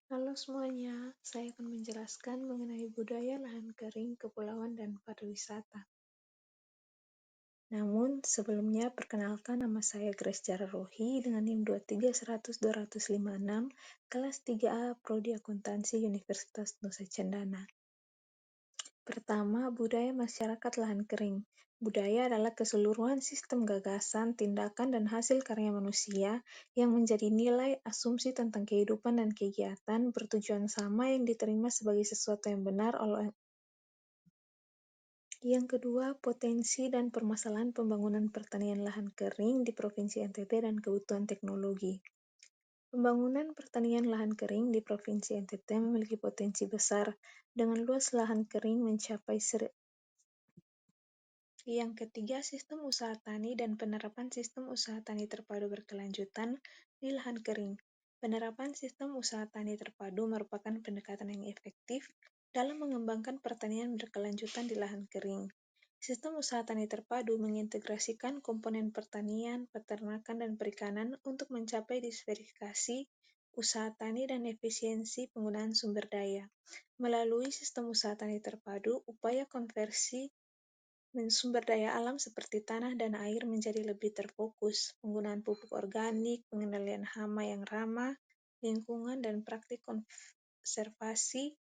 Halo semuanya, saya akan menjelaskan mengenai budaya lahan kering, kepulauan, dan pariwisata. Namun, sebelumnya perkenalkan nama saya Grace Jara Rohi dengan NIM 23100-256, kelas 3A, Prodi Akuntansi Universitas Nusa Cendana. Pertama, budaya masyarakat lahan kering. Budaya adalah keseluruhan sistem gagasan, tindakan, dan hasil karya manusia yang menjadi nilai asumsi tentang kehidupan dan kegiatan bertujuan sama yang diterima sebagai sesuatu yang benar oleh. Yang kedua, potensi dan permasalahan pembangunan pertanian lahan kering di Provinsi NTT dan kebutuhan teknologi. Pembangunan pertanian lahan kering di Provinsi NTT memiliki potensi besar dengan luas lahan kering mencapai Yang ketiga, sistem usaha tani dan penerapan sistem usaha tani terpadu berkelanjutan di lahan kering. Penerapan sistem usaha tani terpadu merupakan pendekatan yang efektif dalam mengembangkan pertanian berkelanjutan di lahan kering. Sistem usaha tani terpadu mengintegrasikan komponen pertanian, peternakan, dan perikanan untuk mencapai diversifikasi usaha tani dan efisiensi penggunaan sumber daya. Melalui sistem usaha tani terpadu, upaya konversi sumber daya alam seperti tanah dan air menjadi lebih terfokus. Penggunaan pupuk organik, pengendalian hama yang ramah lingkungan, dan praktik konservasi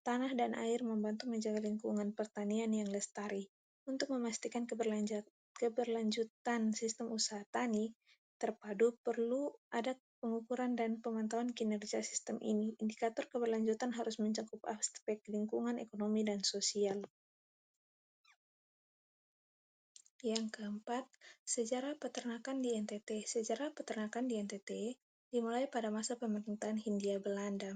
tanah dan air membantu menjaga lingkungan pertanian yang lestari. Untuk memastikan keberlanjutan sistem usaha tani terpadu, perlu ada pengukuran dan pemantauan kinerja sistem ini. Indikator keberlanjutan harus mencakup aspek lingkungan, ekonomi, dan sosial. Yang keempat, sejarah peternakan di NTT. Sejarah peternakan di NTT dimulai pada masa pemerintahan Hindia Belanda.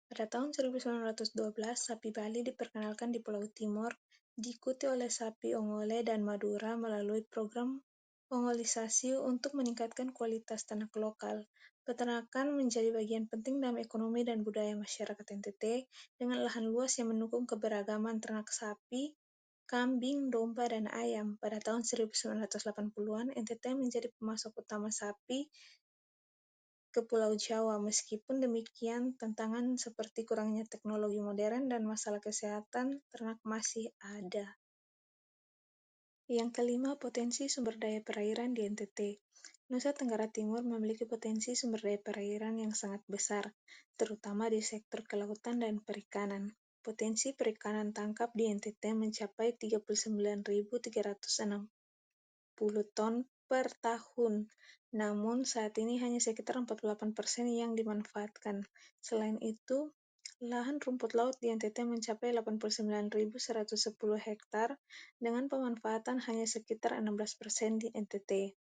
Pada tahun 1912, sapi Bali diperkenalkan di Pulau Timor, diikuti oleh sapi Ongole dan Madura melalui program ongolisasi untuk meningkatkan kualitas ternak lokal. Peternakan menjadi bagian penting dalam ekonomi dan budaya masyarakat NTT dengan lahan luas yang mendukung keberagaman ternak sapi, kambing, domba, dan ayam. Pada tahun 1980-an, NTT menjadi pemasok utama sapi ke Pulau Jawa. Meskipun demikian, tantangan seperti kurangnya teknologi modern dan masalah kesehatan ternak masih ada. Yang kelima, potensi sumber daya perairan di NTT. Nusa Tenggara Timur memiliki potensi sumber daya perairan yang sangat besar, terutama di sektor kelautan dan perikanan. Potensi perikanan tangkap di NTT mencapai 39.360 ton per tahun, namun saat ini hanya sekitar 48% yang dimanfaatkan. Selain itu, lahan rumput laut di NTT mencapai 89.110 hektar dengan pemanfaatan hanya sekitar 16% di NTT.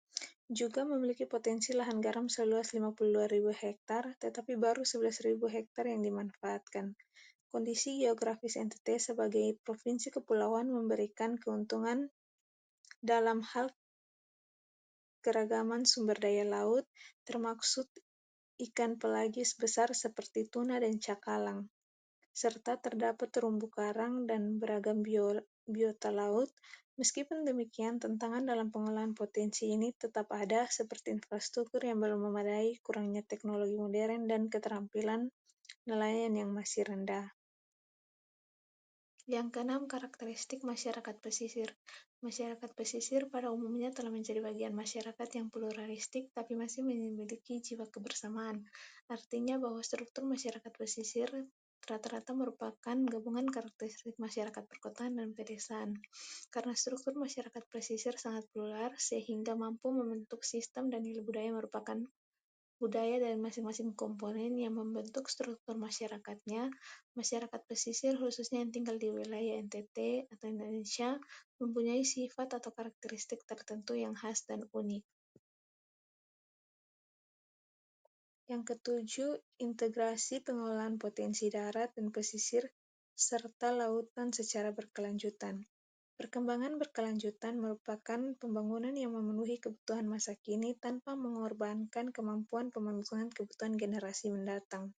Juga memiliki potensi lahan garam seluas 52.000 hektar, tetapi baru 11.000 hektar yang dimanfaatkan. Kondisi geografis NTT sebagai provinsi kepulauan memberikan keuntungan dalam hal keragaman sumber daya laut, termaksud ikan pelagis besar seperti tuna dan cakalang, serta terdapat terumbu karang dan beragam biota laut. Meskipun demikian, tantangan dalam pengolahan potensi ini tetap ada, seperti infrastruktur yang belum memadai, kurangnya teknologi modern, dan keterampilan nelayan yang masih rendah. Yang keenam, karakteristik masyarakat pesisir. Masyarakat pesisir pada umumnya telah menjadi bagian masyarakat yang pluralistik tapi masih memiliki jiwa kebersamaan. Artinya bahwa struktur masyarakat pesisir rata-rata merupakan gabungan karakteristik masyarakat perkotaan dan pedesaan. Karena struktur masyarakat pesisir sangat plural, sehingga mampu membentuk sistem dan nilai budaya merupakan budaya dari masing-masing komponen yang membentuk struktur masyarakatnya. Masyarakat pesisir, khususnya yang tinggal di wilayah NTT atau Indonesia, mempunyai sifat atau karakteristik tertentu yang khas dan unik. Yang ketujuh, integrasi pengelolaan potensi darat dan pesisir serta lautan secara berkelanjutan. Perkembangan berkelanjutan merupakan pembangunan yang memenuhi kebutuhan masa kini tanpa mengorbankan kemampuan pemenuhan kebutuhan generasi mendatang.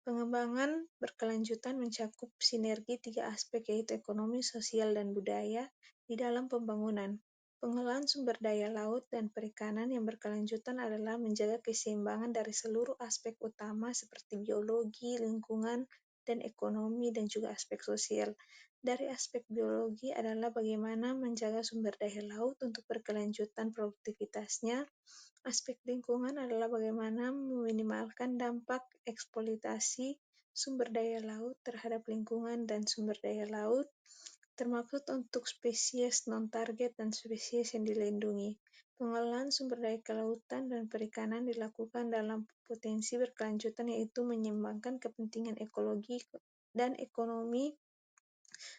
Pengembangan berkelanjutan mencakup sinergi tiga aspek, yaitu ekonomi, sosial, dan budaya di dalam pembangunan. Pengelolaan sumber daya laut dan perikanan yang berkelanjutan adalah menjaga keseimbangan dari seluruh aspek utama seperti biologi, lingkungan, dan ekonomi, dan juga aspek sosial. Dari aspek biologi adalah bagaimana menjaga sumber daya laut untuk berkelanjutan produktivitasnya. Aspek lingkungan adalah bagaimana meminimalkan dampak eksploitasi sumber daya laut terhadap lingkungan dan sumber daya laut, termaksud untuk spesies non-target dan spesies yang dilindungi. Pengelolaan sumber daya kelautan dan perikanan dilakukan dalam potensi berkelanjutan, yaitu menyeimbangkan kepentingan ekologi dan ekonomi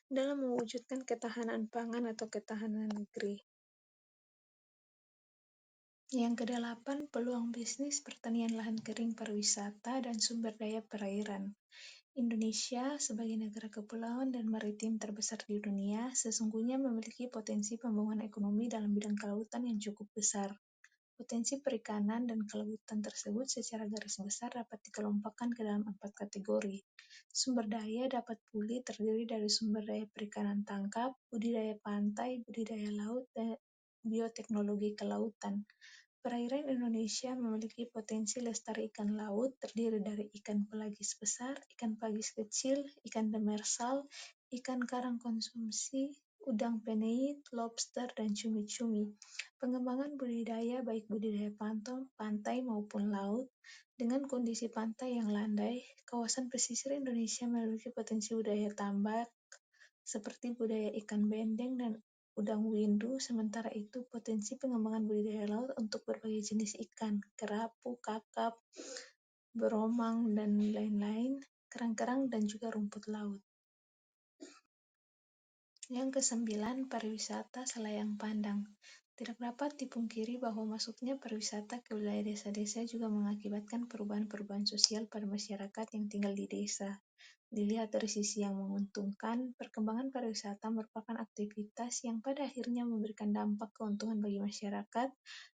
dalam mewujudkan ketahanan pangan atau ketahanan negeri. Yang kedelapan, peluang bisnis pertanian lahan kering, pariwisata, dan sumber daya perairan. Indonesia, sebagai negara kepulauan dan maritim terbesar di dunia, sesungguhnya memiliki potensi pembangunan ekonomi dalam bidang kelautan yang cukup besar. Potensi perikanan dan kelautan tersebut secara garis besar dapat dikelompokkan ke dalam 4 kategori. Sumber daya dapat pulih terdiri dari sumber daya perikanan tangkap, budidaya pantai, budidaya laut, dan bioteknologi kelautan. Perairan Indonesia memiliki potensi lestari ikan laut terdiri dari ikan pelagis besar, ikan pelagis kecil, ikan demersal, ikan karang konsumsi, udang peneit, lobster, dan cumi-cumi. Pengembangan budidaya baik budidaya pantai maupun laut. Dengan kondisi pantai yang landai, kawasan pesisir Indonesia memiliki potensi budidaya tambak seperti budidaya ikan bendeng dan udang windu. Sementara itu, potensi pengembangan budidaya laut untuk berbagai jenis ikan, kerapu, kakap, beromang, dan lain-lain, kerang-kerang, dan juga rumput laut. Yang kesembilan, pariwisata selayang pandang. Tidak dapat dipungkiri bahwa masuknya pariwisata ke wilayah desa-desa juga mengakibatkan perubahan-perubahan sosial pada masyarakat yang tinggal di desa. Dilihat dari sisi yang menguntungkan, perkembangan pariwisata merupakan aktivitas yang pada akhirnya memberikan dampak keuntungan bagi masyarakat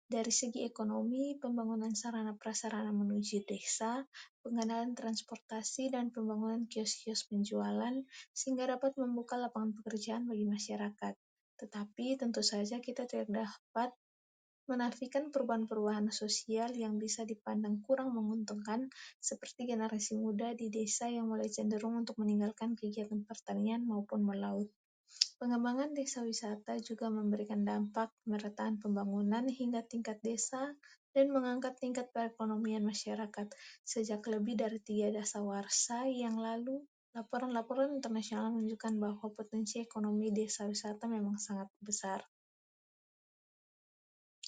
dari segi ekonomi, pembangunan sarana prasarana menuju desa, pengenalan transportasi, dan pembangunan kios-kios penjualan, sehingga dapat membuka lapangan pekerjaan bagi masyarakat. Tetapi tentu saja kita tidak dapat menafikan perubahan-perubahan sosial yang bisa dipandang kurang menguntungkan, seperti generasi muda di desa yang mulai cenderung untuk meninggalkan kegiatan pertanian maupun melaut. Pengembangan desa wisata juga memberikan dampak pemerataan pembangunan hingga tingkat desa dan mengangkat tingkat perekonomian masyarakat. Sejak lebih dari 3 dasawarsa yang lalu, laporan-laporan internasional menunjukkan bahwa potensi ekonomi desa wisata memang sangat besar.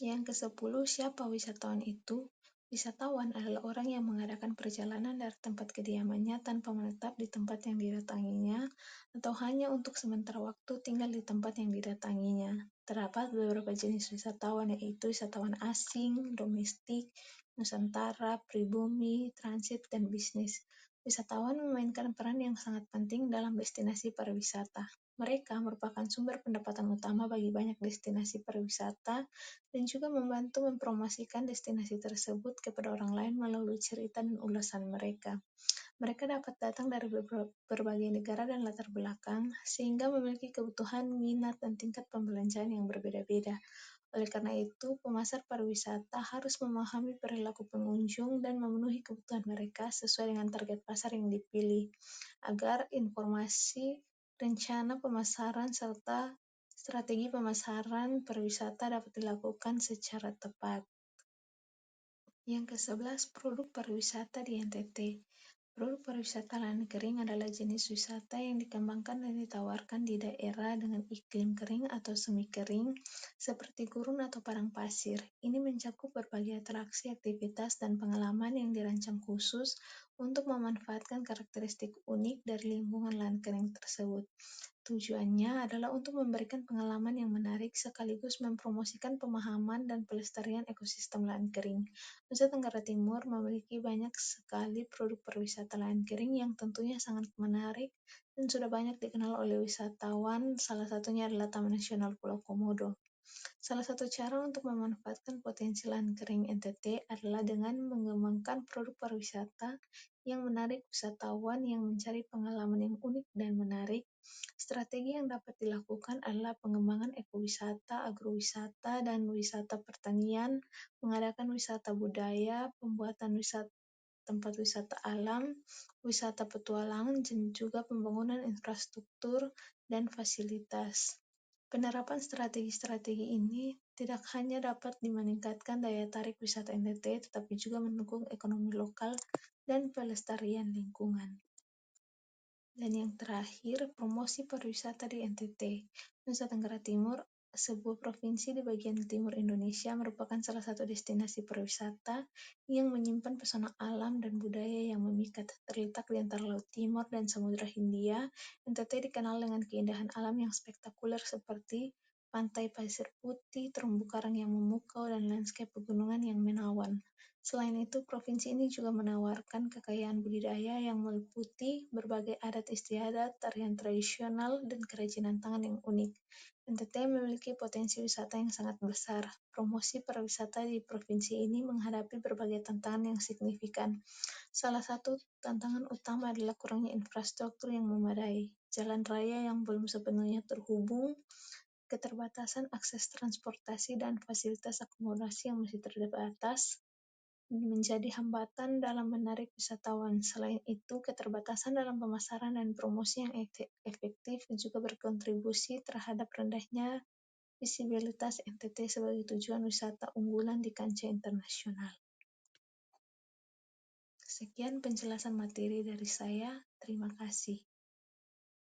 Yang ke-10, siapa wisatawan itu? Wisatawan adalah orang yang mengadakan perjalanan dari tempat kediamannya tanpa menetap di tempat yang didatanginya atau hanya untuk sementara waktu tinggal di tempat yang didatanginya. Terdapat beberapa jenis wisatawan, yaitu wisatawan asing, domestik, nusantara, pribumi, transit, dan bisnis. Wisatawan memainkan peran yang sangat penting dalam destinasi pariwisata. Mereka merupakan sumber pendapatan utama bagi banyak destinasi pariwisata dan juga membantu mempromosikan destinasi tersebut kepada orang lain melalui cerita dan ulasan mereka. Mereka dapat datang dari berbagai negara dan latar belakang, sehingga memiliki kebutuhan, minat, dan tingkat pembelanjaan yang berbeda-beda. Oleh karena itu, pemasar pariwisata harus memahami perilaku pengunjung dan memenuhi kebutuhan mereka sesuai dengan target pasar yang dipilih, agar informasi, rencana pemasaran, serta strategi pemasaran pariwisata dapat dilakukan secara tepat. Yang ke-11, produk pariwisata di NTT. Produk pariwisata lahan kering adalah jenis wisata yang dikembangkan dan ditawarkan di daerah dengan iklim kering atau semi kering, seperti gurun atau padang pasir. Ini mencakup berbagai atraksi, aktivitas, dan pengalaman yang dirancang khusus untuk memanfaatkan karakteristik unik dari lingkungan lahan kering tersebut. Tujuannya adalah untuk memberikan pengalaman yang menarik sekaligus mempromosikan pemahaman dan pelestarian ekosistem lahan kering. Nusa Tenggara Timur memiliki banyak sekali produk pariwisata lahan kering yang tentunya sangat menarik dan sudah banyak dikenal oleh wisatawan, salah satunya adalah Taman Nasional Pulau Komodo. Salah satu cara untuk memanfaatkan potensi lahan kering NTT adalah dengan mengembangkan produk pariwisata yang menarik wisatawan yang mencari pengalaman yang unik dan menarik. Strategi yang dapat dilakukan adalah pengembangan ekowisata, agrowisata, dan wisata pertanian, mengadakan wisata budaya, pembuatan tempat wisata alam, wisata petualangan, dan juga pembangunan infrastruktur dan fasilitas. Penerapan strategi-strategi ini tidak hanya dapat meningkatkan daya tarik wisata NTT, tetapi juga mendukung ekonomi lokal dan pelestarian lingkungan. Dan yang terakhir, promosi pariwisata di NTT. Nusa Tenggara Timur, sebuah provinsi di bagian timur Indonesia, merupakan salah satu destinasi pariwisata yang menyimpan pesona alam dan budaya yang memikat. Terletak di antara Laut Timur dan Samudra Hindia, NTT dikenal dengan keindahan alam yang spektakuler seperti pantai pasir putih, terumbu karang yang memukau, dan lanskap pegunungan yang menawan. Selain itu, provinsi ini juga menawarkan kekayaan budidaya yang meliputi berbagai adat istiadat, tarian tradisional, dan kerajinan tangan yang unik. NTT memiliki potensi wisata yang sangat besar. Promosi pariwisata di provinsi ini menghadapi berbagai tantangan yang signifikan. Salah satu tantangan utama adalah kurangnya infrastruktur yang memadai, jalan raya yang belum sepenuhnya terhubung, keterbatasan akses transportasi, dan fasilitas akomodasi yang masih terbatas menjadi hambatan dalam menarik wisatawan. Selain itu, keterbatasan dalam pemasaran dan promosi yang efektif juga berkontribusi terhadap rendahnya visibilitas NTT sebagai tujuan wisata unggulan di kancah internasional. Sekian penjelasan materi dari saya. Terima kasih.